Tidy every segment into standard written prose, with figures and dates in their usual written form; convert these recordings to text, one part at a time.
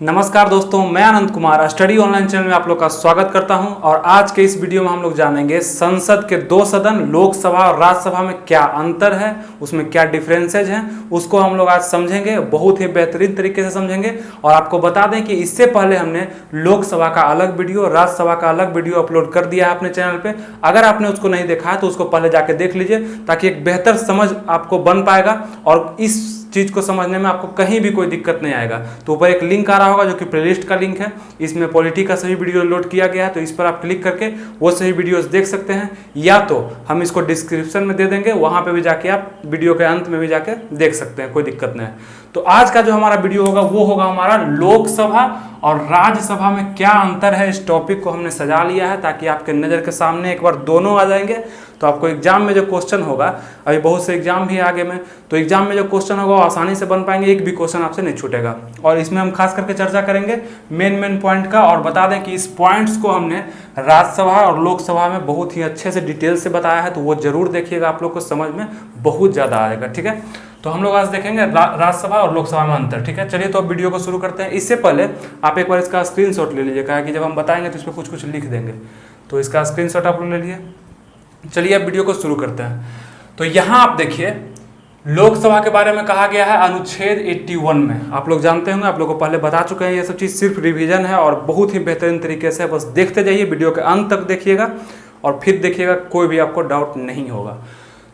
नमस्कार दोस्तों, मैं Anand Kumar study online channel में आप लोग का स्वागत करता हूं। और आज के इस वीडियो में हम लोग जानेंगे संसद के दो सदन लोकसभा और राज्यसभा में क्या अंतर है, उसमें क्या डिफरेंसेज हैं, उसको हम लोग आज समझेंगे। बहुत ही बेहतरीन तरीके से समझेंगे। और आपको बता दें कि इससे पहले हमने लोकसभा का अलग वीडियो, राज्यसभा का अलग वीडियो अपलोड कर दिया है अपने चैनल पर। अगर आपने उसको नहीं देखा है तो उसको पहले जाके देख लीजिए, ताकि एक बेहतर समझ आपको बन पाएगा और इस चीज को समझने में आपको कहीं भी कोई दिक्कत नहीं आएगा। तो ऊपर एक लिंक आ रहा होगा जो कि प्लेलिस्ट का लिंक है, इसमें पॉलिटी का सभी वीडियो लोड किया गया है। तो इस पर आप क्लिक करके वो सही वीडियोस देख सकते हैं, या तो हम इसको डिस्क्रिप्शन में दे देंगे, वहां पे भी जाके आप वीडियो के अंत में भी जाके देख सकते हैं, कोई दिक्कत नहीं है। तो आज का जो हमारा वीडियो होगा वो होगा हमारा लोकसभा और राज्यसभा में क्या अंतर है। इस टॉपिक को हमने सजा लिया है ताकि आपके नज़र के सामने एक बार दोनों आ जाएंगे। तो आपको एग्जाम में जो क्वेश्चन होगा, अभी बहुत से एग्जाम भी आगे में, तो एग्जाम में जो क्वेश्चन होगा वो आसानी से बन पाएंगे, एक भी क्वेश्चन आपसे नहीं छूटेगा। और इसमें हम खास करके चर्चा करेंगे मेन पॉइंट का। और बता दें कि इस पॉइंट्स को हमने राज्यसभा और लोकसभा में बहुत ही अच्छे से डिटेल से बताया है, तो वो जरूर देखिएगा, आप लोग को समझ में बहुत ज़्यादा आएगा। ठीक है, तो हम लोग आज देखेंगे राज्यसभा और लोकसभा में अंतर। ठीक है, चलिए तो अब वीडियो को शुरू करते हैं। इससे पहले आप एक बार इसका स्क्रीनशॉट ले लीजिए, कहा कि जब हम बताएंगे तो इस पर कुछ कुछ लिख देंगे, तो इसका स्क्रीनशॉट आप लोग ले लीजिए। चलिए अब वीडियो को शुरू करते हैं। तो यहाँ आप देखिए, लोकसभा के बारे में कहा गया है अनुच्छेद 81 में। आप लोग जानते होंगे, आप लोगों को पहले बता चुके हैं, ये सब चीज़ सिर्फ रिवीजन है और बहुत ही बेहतरीन तरीके से बस देखते जाइए, वीडियो के अंत तक देखिएगा और फिर देखिएगा, कोई भी आपको डाउट नहीं होगा।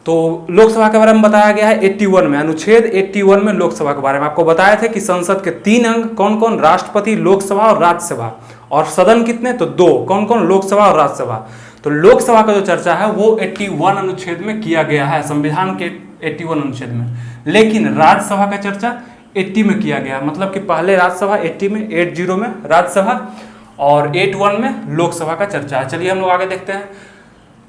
तो लोकसभा के बारे में बताया गया है 81 में, अनुच्छेद 81 में लोकसभा के बारे में आपको बताया था कि संसद के 3 अंग कौन कौन, राष्ट्रपति, लोकसभा और राज्यसभा। और सदन कितने, तो 2, कौन कौन, लोकसभा और राज्यसभा। तो लोकसभा का जो चर्चा है वो 81 अनुच्छेद में किया गया है, संविधान के 81 अनुच्छेद में। लेकिन राज्यसभा का चर्चा 80 में किया गया, मतलब कि पहले राज्यसभा 80 में, 80 में राज्यसभा और 81 में लोकसभा का चर्चा है। चलिए हम लोग आगे देखते हैं।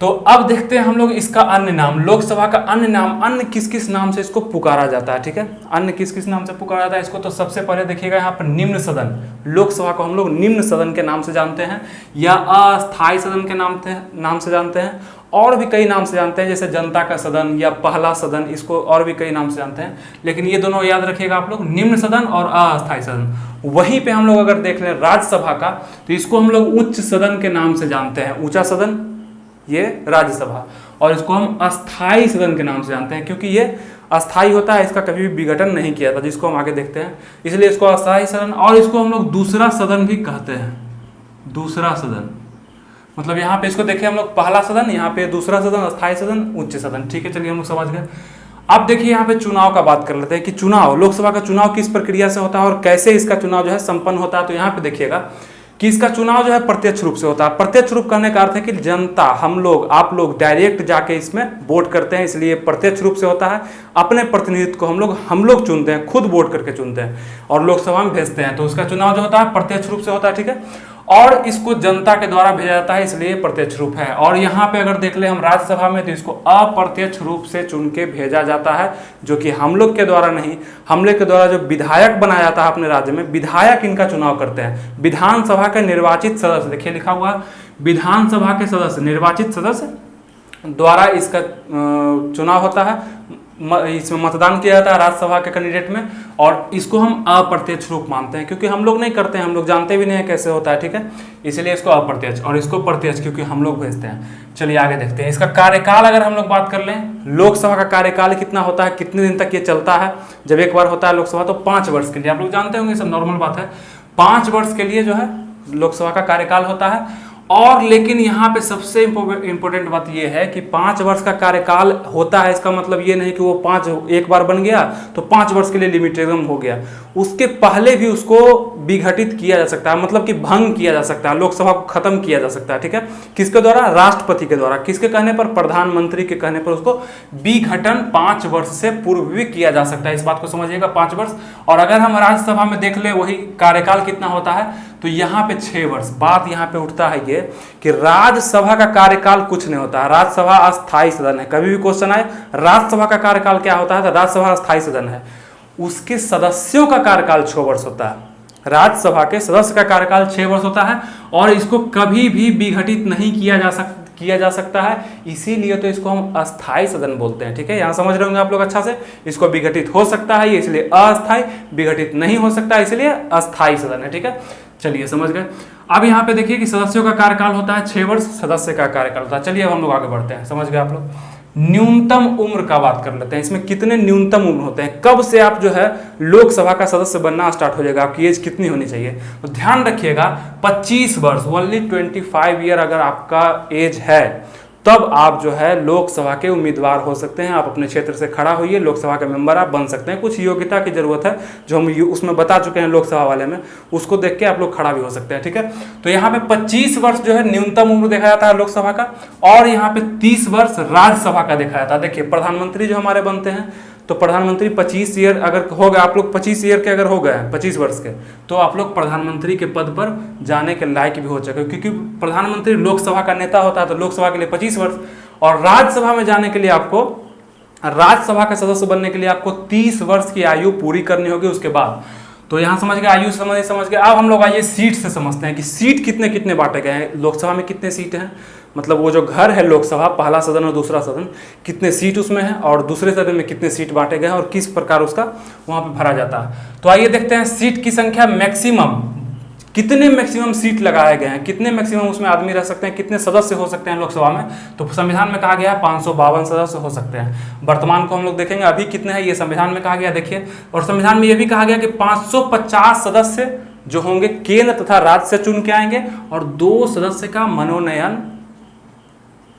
तो अब देखते हैं हम लोग इसका अन्य नाम, लोकसभा का अन्य नाम, अन्य किस किस नाम से इसको पुकारा जाता है। ठीक है, अन्य किस किस नाम से पुकारा जाता है इसको, तो सबसे पहले देखिएगा यहाँ पर निम्न सदन। लोकसभा को हम लोग निम्न सदन के नाम से जानते हैं, या अस्थायी सदन के नाम से जानते हैं, और भी कई नाम से जानते हैं, जैसे जनता का सदन या पहला सदन, इसको और भी कई नाम से जानते हैं। लेकिन ये दोनों याद रखिएगा आप लोग, निम्न सदन और अस्थायी सदन। वहीं पे हम लोग अगर देख लें राज्यसभा का, तो इसको हम लोग उच्च सदन के नाम से जानते हैं, ऊंचा सदन ये राज्यसभा। और इसको हम अस्थाई सदन के नाम से जानते हैं, क्योंकि ये अस्थाई होता है, इसका कभी भी विघटन नहीं किया था, जिसको हम आगे देखते हैं, इसलिए इसको अस्थाई सदन। और इसको हम लोग दूसरा सदन भी कहते हैं, दूसरा सदन। मतलब यहाँ पे इसको देखिए हम लोग, पहला सदन, यहाँ पे दूसरा सदन, अस्थाई सदन, उच्च सदन। ठीक है, चलिए हम लोग समझ गए। अब देखिए यहाँ पे चुनाव का बात कर लेते हैं कि चुनाव, लोकसभा का चुनाव किस प्रक्रिया से होता है और कैसे इसका चुनाव जो है संपन्न होता है। तो यहाँ पे देखिएगा कि इसका चुनाव जो है प्रत्यक्ष रूप से होता है। प्रत्यक्ष रूप कहने का अर्थ है कि जनता, हम लोग, आप लोग डायरेक्ट जाके इसमें वोट करते हैं, इसलिए प्रत्यक्ष रूप से होता है। अपने प्रतिनिधित्व को हम लोग चुनते हैं, खुद वोट करके चुनते हैं और लोकसभा में भेजते हैं। तो उसका चुनाव जो होता है प्रत्यक्ष रूप से होता है। ठीक है, और इसको जनता के द्वारा भेजा जाता है, इसलिए प्रत्यक्ष रूप है। और यहाँ पे अगर देख ले हम राज्यसभा में, तो इसको अप्रत्यक्ष रूप से चुन के भेजा जाता है, जो कि हम लोग के द्वारा नहीं, हम लोग के द्वारा जो विधायक बनाया जाता है अपने राज्य में, विधायक इनका चुनाव करते हैं। विधानसभा के निर्वाचित सदस्य, देखिए लिखा हुआ, विधानसभा के सदस्य, निर्वाचित सदस्य द्वारा इसका चुनाव होता है, इसमें मतदान किया जाता है राज्यसभा के कैंडिडेट में। और इसको हम अप्रत्यक्ष रूप मानते हैं, क्योंकि हम लोग नहीं करते हैं, हम लोग जानते भी नहीं है कैसे होता है। ठीक है, इसलिए इसको अप्रत्यक्ष, और इसको प्रत्यक्ष, क्योंकि हम लोग भेजते हैं। चलिए आगे देखते हैं। इसका कार्यकाल अगर हम लोग बात कर लें, लोकसभा का कार्यकाल कितना होता है, कितने दिन तक ये चलता है। जब एक बार होता है लोकसभा, तो 5 वर्ष के लिए, आप लोग जानते होंगे, सब नॉर्मल बात है, 5 वर्ष के लिए जो है लोकसभा का कार्यकाल होता है। और लेकिन यहाँ पे सबसे इंपॉर्टेंट बात यह है कि 5 वर्ष का कार्यकाल होता है, इसका मतलब ये नहीं कि वो 5 एक बार बन गया तो 5 वर्ष के लिए लिमिटेशन हो गया। उसके पहले भी उसको विघटित किया जा सकता है, मतलब कि भंग किया जा सकता है, लोकसभा को खत्म किया जा सकता है। ठीक है, किसके द्वारा, राष्ट्रपति के द्वारा। किसके कहने पर, प्रधानमंत्री के कहने पर उसको विघटन 5 वर्ष से पूर्व भी किया जा सकता है। इस बात को समझिएगा, 5 वर्ष। और अगर हम राज्यसभा में देख ले वही कार्यकाल कितना होता है, तो यहाँ पे 6 वर्ष। बात यहाँ पे उठता है ये कि राज्यसभा का कार्यकाल कुछ नहीं होता है, राज्यसभा अस्थायी सदन है। कभी भी क्वेश्चन आए राज्यसभा का कार्यकाल क्या होता है, तो राज्यसभा अस्थायी सदन है। उसके सदस्यों का कार्यकाल 6 वर्ष होता है, राज्यसभा के सदस्य का कार्यकाल 6 वर्ष होता है। और इसको कभी भी विघटित नहीं किया जा सकता है, इसीलिए तो इसको हम अस्थाई सदन बोलते हैं। ठीक है, यहाँ समझ रहे होंगे आप लोग अच्छा से। इसको विघटित हो सकता है ये इसलिए अस्थाई, विघटित नहीं हो सकता इसलिए अस्थाई सदन है। ठीक है, चलिए समझ गए। अब यहाँ पे देखिए कि सदस्यों का कार्यकाल होता है 6 वर्ष, सदस्य का कार्यकाल होता है। चलिए अब हम लोग आगे बढ़ते हैं, समझ गए आप लोग। न्यूनतम उम्र का बात कर लेते हैं। इसमें कितने न्यूनतम उम्र होते हैं, कब से आप जो है लोकसभा का सदस्य बनना स्टार्ट हो जाएगा, आपकी एज कितनी होनी चाहिए? तो ध्यान रखिएगा 25 वर्ष, ओनली 25 ईयर अगर आपका एज है तब आप जो है लोकसभा के उम्मीदवार हो सकते हैं। आप अपने क्षेत्र से खड़ा होइए, लोकसभा के मेंबर आप बन सकते हैं। कुछ योग्यता की जरूरत है जो हम उसमें बता चुके हैं लोकसभा वाले में, उसको देख के आप लोग खड़ा भी हो सकते हैं। ठीक है, तो यहाँ पे 25 वर्ष जो है न्यूनतम उम्र देखा जाता है लोकसभा का, और यहाँ पे 30 वर्ष राज्यसभा का देखा जाता है। देखिए प्रधानमंत्री जो हमारे बनते हैं, तो प्रधानमंत्री 25 ईयर अगर हो गए, आप लोग 25 ईयर के अगर हो गए 25 वर्ष के, तो आप लोग प्रधानमंत्री के पद पर जाने के लायक भी हो चुके, क्योंकि प्रधानमंत्री लोकसभा का नेता होता है, तो लोकसभा के लिए 25 वर्ष, और राज्यसभा में जाने के लिए आपको, राज्यसभा का सदस्य बनने के लिए आपको 30 वर्ष की आयु पूरी करनी होगी उसके बाद। तो यहाँ समझ गए, आयु समझ गए। अब हम लोग आइए सीट से समझते हैं कि सीट कितने कितने बांटे गए हैं, लोकसभा में कितने सीट हैं, मतलब वो जो घर है लोकसभा, पहला सदन और दूसरा सदन, कितने सीट उसमें है, और दूसरे सदन में कितने सीट बांटे गए हैं और किस प्रकार उसका वहाँ पे भरा जाता है। तो आइए देखते हैं सीट की संख्या मैक्सिमम, कितने मैक्सिमम सीट लगाए गए हैं, कितने मैक्सिमम उसमें आदमी रह सकते हैं, कितने सदस्य हो सकते हैं लोकसभा में। तो संविधान में कहा गया है 552 सदस्य हो सकते हैं। वर्तमान को हम लोग देखेंगे अभी कितने हैं, ये संविधान में कहा गया देखिए। और संविधान में ये भी कहा गया कि 550 सदस्य जो होंगे केंद्र तथा राज्य से चुन के आएंगे, और 2 सदस्य का मनोनयन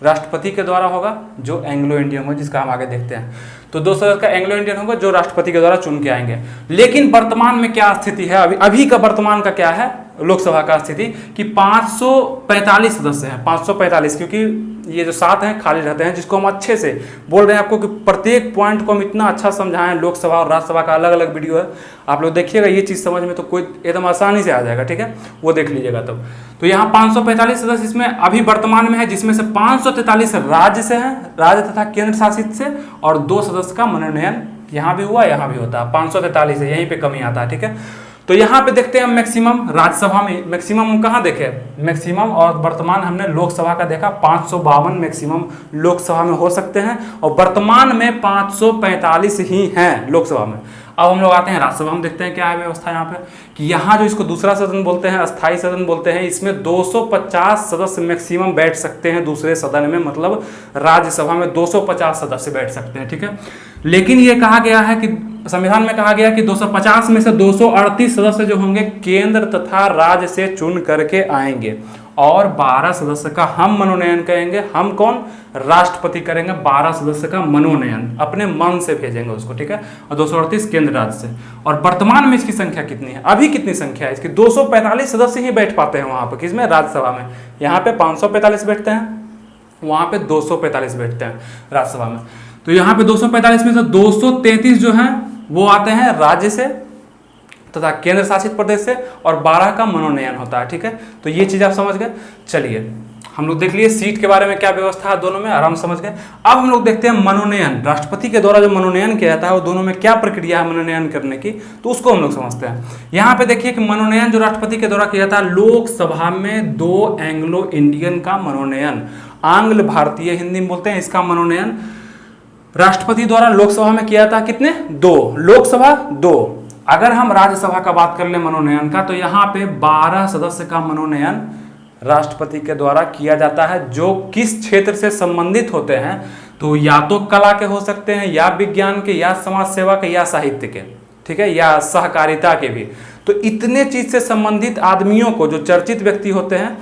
राष्ट्रपति के द्वारा होगा जो एंग्लो इंडियन होगा, जिसका हम आगे देखते हैं। तो 2 सदस्य का एंग्लो इंडियन होगा जो राष्ट्रपति के द्वारा चुन के आएंगे। लेकिन वर्तमान में क्या स्थिति है, अभी का वर्तमान का क्या है लोकसभा का स्थिति, कि 545 सदस्य हैं, 545, क्योंकि ये जो 7 हैं खाली रहते हैं, जिसको हम अच्छे से बोल रहे हैं आपको कि प्रत्येक पॉइंट को हम इतना अच्छा समझाएं। लोकसभा और राज्यसभा का अलग अलग वीडियो है, आप लोग देखिएगा, ये चीज़ समझ में तो कोई एकदम आसानी से आ जाएगा। ठीक है, वो देख लीजिएगा तब। तो यहाँ 545 सदस्य इसमें अभी वर्तमान में है, जिसमें से 543 राज्य से हैं, राज्य तथा केंद्र शासित से, और 2 सदस्य का मनोनयन यहाँ भी हुआ, यहाँ भी होता है। 543 है, यहीं पे कमी आता है। ठीक है, तो यहाँ पे देखते हैं मैक्सिमम, राज्यसभा में मैक्सिमम कहाँ देखे, मैक्सिमम, और वर्तमान हमने लोकसभा का देखा 552 मैक्सिमम लोकसभा में हो सकते हैं, और वर्तमान में 545 ही हैं लोकसभा में। अब हम लोग आते हैं राज्यसभा में, देखते हैं क्या है व्यवस्था यहाँ पे, कि यहाँ जो इसको दूसरा सदन बोलते हैं, अस्थाई सदन बोलते हैं, इसमें 250 सदस्य मैक्सिमम बैठ सकते हैं दूसरे सदन में, मतलब राज्यसभा में 250 सदस्य बैठ सकते हैं। ठीक है, लेकिन ये कहा गया है कि संविधान में कहा गया कि 250 में से 238 सदस्य जो होंगे केंद्र तथा राज्य से चुन करके आएंगे, और 12 सदस्य का हम मनोनयन करेंगे। हम कौन, राष्ट्रपति करेंगे 12 सदस्य का मनोनयन, अपने मन से भेजेंगे उसको। ठीक है, और 238 केंद्र राज्य से। और वर्तमान में इसकी संख्या कितनी है, अभी कितनी संख्या है इसकी, 245 सदस्य ही बैठ पाते हैं वहां पर, किसमें, राज्यसभा में। यहाँ पे 545 बैठते हैं, वहां पे 245 बैठते हैं राज्यसभा में। तो यहाँ पे 245 में से 233 जो है वो आते हैं राज्य से तथा केंद्र शासित प्रदेश से, और 12 का मनोनयन होता है। ठीक है, तो ये चीज आप समझ गए। चलिए हम लोग देख लिए सीट के बारे में क्या व्यवस्था है, दोनों में आराम समझ गए। अब हम लोग देखते हैं मनोनयन, राष्ट्रपति के द्वारा जो मनोनयन किया जाता है वो दोनों में क्या प्रक्रिया है मनोनयन करने की, तो उसको हम लोग समझते हैं। यहाँ पे देखिए कि मनोनयन जो राष्ट्रपति के द्वारा किया जाता है, लोकसभा में 2 एंग्लो इंडियन का मनोनयन, आंग्ल भारतीय हिंदी में बोलते हैं, इसका मनोनयन राष्ट्रपति द्वारा लोकसभा में किया था। कितने, 2, लोकसभा 2। अगर हम राज्यसभा का बात कर ले मनोनयन का, तो यहाँ पे 12 सदस्य का मनोनयन राष्ट्रपति के द्वारा किया जाता है, जो किस क्षेत्र से संबंधित होते हैं, तो या तो कला के हो सकते हैं, या विज्ञान के, या समाज सेवा के, या साहित्य के। ठीक है, या सहकारिता के भी। तो इतने चीज से संबंधित आदमियों को, जो चर्चित व्यक्ति होते हैं,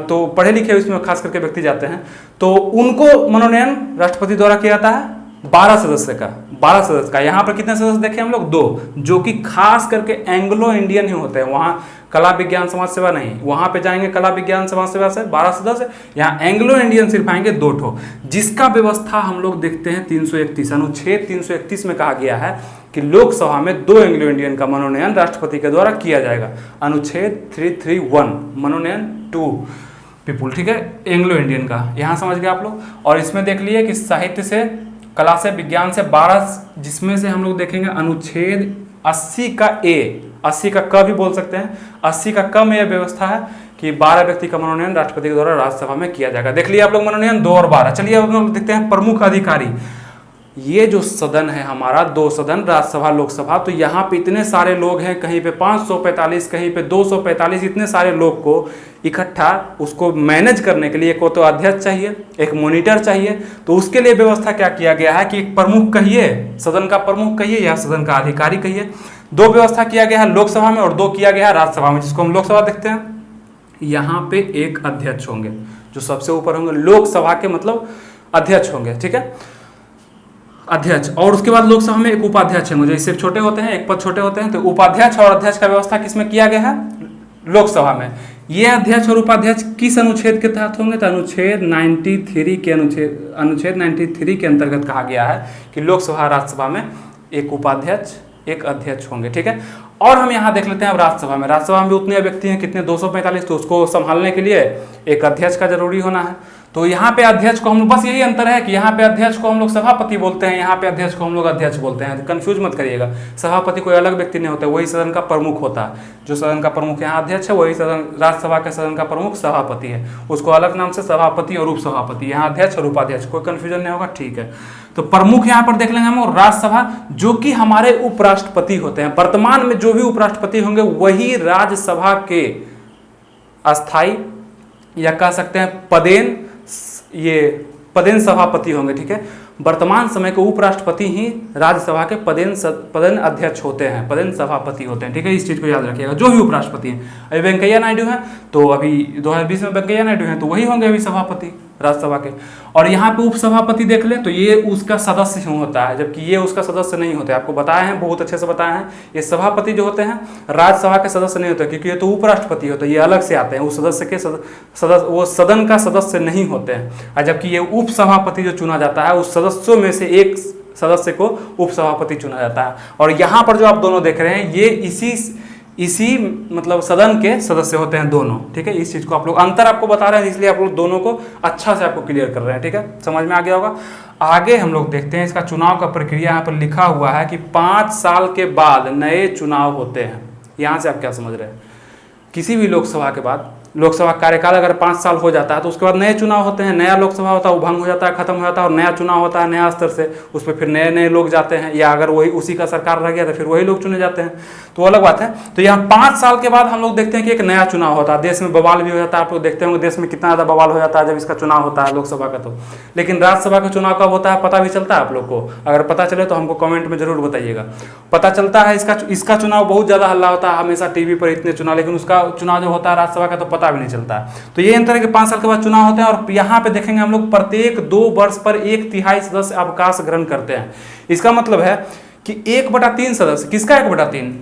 तो पढ़े लिखे इसमें खास करके व्यक्ति जाते हैं, तो उनको मनोनयन राष्ट्रपति द्वारा किया जाता है 12 सदस्य का, 12 सदस्य का। यहाँ पर कितने सदस्य देखे हम लोग, 2, जो कि खास करके एंग्लो इंडियन ही होते हैं। वहाँ कला विज्ञान समाज सेवा नहीं, वहाँ पे जाएंगे कला विज्ञान समाज सेवा से 12 सदस्य, यहाँ एंग्लो इंडियन सिर्फ आएंगे 2 ठो, जिसका व्यवस्था हम लोग देखते हैं 331 अनुच्छेद 331 में कहा गया है कि लोकसभा में 2 एंग्लो इंडियन का मनोनयन राष्ट्रपति के द्वारा किया जाएगा। अनुच्छेद 331 मनोनयन 2 पीपुल। ठीक है, एंग्लो इंडियन का, यहाँ समझ गए आप लोग। और इसमें देख लिए कि साहित्य से, कला से, विज्ञान से 12, जिसमें से हम लोग देखेंगे अनुच्छेद 80 का ए, 80 का क भी बोल सकते हैं, 80 का क में यह व्यवस्था है कि 12 व्यक्ति का मनोनयन राष्ट्रपति के द्वारा राज्यसभा में किया जाएगा। देख लिया आप लोग मनोनयन 2 और 12। चलिए अब हम देखते हैं प्रमुख अधिकारी। ये जो सदन है हमारा, 2 सदन, राज्यसभा लोकसभा, तो यहाँ पे इतने सारे लोग हैं, कहीं पे 545, कहीं पे 245, इतने सारे लोग को इकट्ठा उसको मैनेज करने के लिए एक तो अध्यक्ष चाहिए, एक मॉनिटर चाहिए। तो उसके लिए व्यवस्था क्या किया गया है कि एक प्रमुख कहिए, सदन का प्रमुख कहिए या सदन का अधिकारी कहिए, 2 व्यवस्था किया गया है लोकसभा में और 2 किया गया है राज्यसभा में, जिसको हम लोकसभा देखते हैं। यहाँ पे एक अध्यक्ष होंगे जो सबसे ऊपर होंगे, लोकसभा के मतलब अध्यक्ष होंगे, ठीक है, अध्यक्ष। और उसके बाद लोकसभा में एक उपाध्यक्ष होंगे जो इससे छोटे होते हैं, एक पद छोटे होते हैं। तो उपाध्यक्ष और अध्यक्ष का व्यवस्था किसमें किया गया है? लोकसभा में। ये अध्यक्ष और उपाध्यक्ष किस अनुच्छेद के तहत होंगे? तो अनुच्छेद 93 के अनुच्छेद 93 के अंतर्गत कहा गया है कि लोकसभा राज्यसभा में एक उपाध्यक्ष एक अध्यक्ष होंगे, ठीक है। और हम यहाँ देख लेते हैं अब राज्यसभा में। राज्यसभा में उतने व्यक्ति हैं, कितने? 245। तो उसको संभालने के लिए एक अध्यक्ष का जरूरी होना है। तो यहाँ पे अध्यक्ष को हम लोग, बस यही अंतर है कि यहाँ पे अध्यक्ष को हम लोग सभापति बोलते हैं, यहाँ पे अध्यक्ष को हम लोग अध्यक्ष बोलते हैं। कंफ्यूज मत करिएगा, सभापति कोई अलग व्यक्ति नहीं होता है, वही सदन का प्रमुख होता है। जो सदन का प्रमुख यहाँ अध्यक्ष है, वही सदन राज्यसभा के सदन का प्रमुख सभापति है। उसको अलग नाम से सभापति और उपसभापति, यहाँ अध्यक्ष और उपाध्यक्ष, कोई कंफ्यूजन नहीं होगा, ठीक है। तो प्रमुख यहाँ पर देख लेंगे हम राज्यसभा, जो कि हमारे उपराष्ट्रपति होते हैं। वर्तमान में जो भी उपराष्ट्रपति होंगे वही राज्यसभा के अस्थायी या कह सकते हैं पदेन सभापति होंगे, ठीक है। वर्तमान समय के उपराष्ट्रपति ही राज्यसभा के पदेन अध्यक्ष होते हैं, पदेन सभापति होते हैं, ठीक है। इस चीज को याद रखिएगा, जो भी उपराष्ट्रपति हैं। अभी वेंकैया नायडू हैं, तो अभी 2020 में वेंकैया नायडू हैं, तो वही होंगे अभी सभापति राज्यसभा के। और यहाँ पे उपसभापति देख ले, तो ये उसका सदस्य होता है, जबकि ये उसका सदस्य नहीं होता है। आपको बताया है, बहुत अच्छे से बताया है। ये सभापति जो होते हैं राज्यसभा के सदस्य नहीं होते, क्योंकि ये तो उपराष्ट्रपति होते हैं, ये अलग से आते हैं, उस सदस्य के वो सदन का सदस्य नहीं होते हैं। और जबकि ये उपसभापति जो चुना जाता है, उस सदस्यों में से एक सदस्य को उपसभापति चुना जाता है। और यहाँ पर जो आप दोनों देख रहे हैं, ये इसी मतलब सदन के सदस्य होते हैं दोनों, ठीक है। इस चीज को आप लोग अंतर आपको बता रहे हैं, इसलिए आप लोग दोनों को अच्छा से आपको क्लियर कर रहे हैं, ठीक है। समझ में आ गया होगा। आगे हम लोग देखते हैं इसका चुनाव का प्रक्रिया। यहाँ पर लिखा हुआ है कि 5 साल के बाद नए चुनाव होते हैं। यहाँ से आप क्या समझ रहे हैं? किसी भी लोकसभा के बाद, लोकसभा कार्यकाल अगर 5 साल हो जाता है तो उसके बाद नए चुनाव होते हैं। नया लोकसभा होता है, वो भंग हो जाता है, खत्म हो जाता है, और नया चुनाव होता है नया स्तर से, उस पर फिर नए नए लोग जाते हैं, या अगर वही उसी का सरकार रह गया तो फिर वही लोग चुने जाते हैं, तो अलग बात है। तो यहाँ 5 साल के बाद हम लोग देखते हैं कि एक नया चुनाव होता है। देश में बवाल भी हो जाता है, आप लोग देखते होंगे देश में कितना ज़्यादा बवाल हो जाता है जब इसका चुनाव होता है लोकसभा का। तो लेकिन राज्यसभा का चुनाव कब होता है पता भी चलता है आप लोग को? अगर पता चले तो हमको कमेंट में जरूर बताइएगा। पता चलता है इसका चुनाव बहुत ज़्यादा हल्ला होता है हमेशा टीवी पर, इतने चुनाव, लेकिन उसका चुनाव जो होता है राज्यसभा का तो पता भी नहीं चलता है। तो ये अंतर है कि 5 साल के बाद चुनाव होते हैं। और यहाँ पे देखेंगे हम लोग प्रत्येक 2 वर्ष पर 1/3 सदस्य अवकाश ग्रहण करते हैं। इसका मतलब है कि 1/3 सदस्य, किसका 1/3?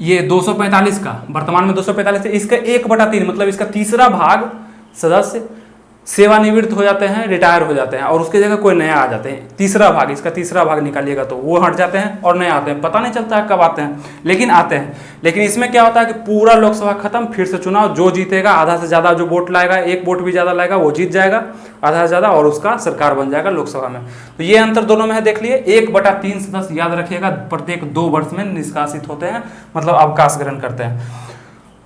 ये 245 का, वर्तमान में 245 है, इसका 1/3 मतलब इसका तीसरा भाग सदस्य सेवानिवृत्त हो जाते हैं, रिटायर हो जाते हैं, और उसके जगह कोई नया आ जाते हैं। तीसरा भाग, इसका तीसरा भाग निकालिएगा तो वो हट जाते हैं और नए आते हैं। पता नहीं चलता है कब आते हैं, लेकिन आते हैं। लेकिन इसमें क्या होता है कि पूरा लोकसभा खत्म, फिर से चुनाव, जो जीतेगा, आधा से ज़्यादा जो वोट लाएगा, 1 वोट भी ज़्यादा लाएगा वो जीत जाएगा, आधा से ज़्यादा, और उसका सरकार बन जाएगा लोकसभा में। तो ये अंतर दोनों में है, देख लिए। 1/3 सदस्य याद रखिएगा प्रत्येक 2 वर्ष में निष्कासित होते हैं, मतलब अवकाश ग्रहण करते हैं।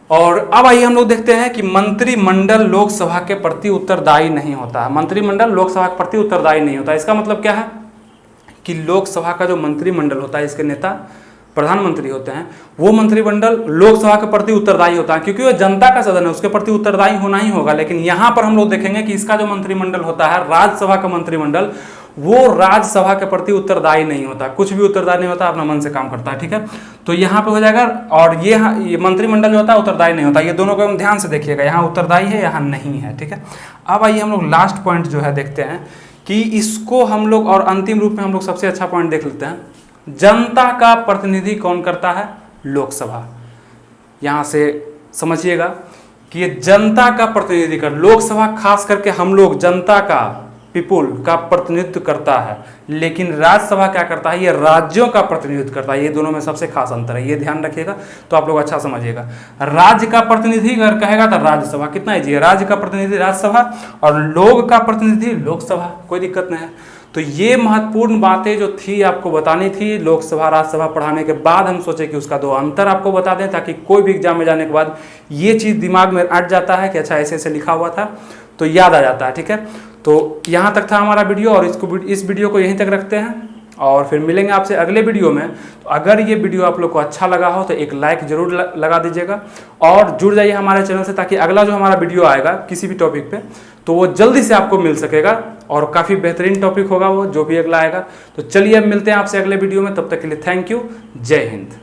और अब आइए हम लोग देखते हैं कि मंत्रिमंडल लोकसभा के प्रति उत्तरदायी नहीं होता है। मंत्रिमंडल लोकसभा के प्रति उत्तरदायी नहीं होता है। इसका मतलब क्या है कि लोकसभा का जो मंत्रिमंडल होता है, इसके नेता प्रधानमंत्री होते हैं, वो मंत्रिमंडल लोकसभा के प्रति उत्तरदायी होता है, क्योंकि वो जनता का सदन है, उसके प्रति उत्तरदायी होना ही होगा। लेकिन यहाँ पर हम लोग देखेंगे कि इसका जो मंत्रिमंडल होता है, राज्यसभा का मंत्रिमंडल, वो राज्यसभा के प्रति उत्तरदायी नहीं होता, कुछ भी उत्तरदायी नहीं होता, अपना मन से काम करता है, ठीक है। तो यहाँ पे हो जाएगा। और ये मंत्रिमंडल जो होता है उत्तरदायी नहीं होता। ये दोनों को हम ध्यान से देखिएगा, यहाँ उत्तरदायी है, यहाँ नहीं है, ठीक है। अब आइए हम लोग लास्ट पॉइंट जो है देखते हैं कि इसको हम लोग, और अंतिम रूप में हम लोग सबसे अच्छा पॉइंट देख लेते हैं, जनता का प्रतिनिधि कौन करता है? लोकसभा। यहाँ से समझिएगा कि ये जनता का प्रतिनिधि कर, लोकसभा खास करके हम लोग जनता का, पीपुल का प्रतिनिधित्व करता है, लेकिन राज्यसभा क्या करता है? ये राज्यों का प्रतिनिधित्व करता है। ये दोनों में सबसे खास अंतर है, ये ध्यान रखिएगा, तो आप लोग अच्छा समझिएगा। राज्य का प्रतिनिधि अगर कहेगा तो राज्यसभा, कितना इजी है, राज्य का प्रतिनिधि राज्यसभा, और लोग का प्रतिनिधि लोकसभा, कोई दिक्कत नहीं है। तो ये महत्वपूर्ण बातें जो थी आपको बतानी थी लोकसभा राज्यसभा पढ़ाने के बाद, हम सोचे कि उसका 2 अंतर आपको बता दें, ताकि कोई भी एग्जाम में जाने के बाद ये चीज़ दिमाग में अट जाता है कि अच्छा ऐसे ऐसे लिखा हुआ था, तो याद आ जाता है। ठीक है, तो यहाँ तक था हमारा वीडियो, और इस वीडियो को यहीं तक रखते हैं और फिर मिलेंगे आपसे अगले वीडियो में। तो अगर ये वीडियो आप लोग को अच्छा लगा हो तो एक लाइक जरूर लगा दीजिएगा और जुड़ जाइए हमारे चैनल से, ताकि अगला जो हमारा वीडियो आएगा किसी भी टॉपिक पे तो वो जल्दी से आपको मिल सकेगा और काफ़ी बेहतरीन टॉपिक होगा वो जो भी अगला आएगा। तो चलिए अब मिलते हैं आपसे अगले वीडियो में, तब तक के लिए थैंक यू, जय हिंद।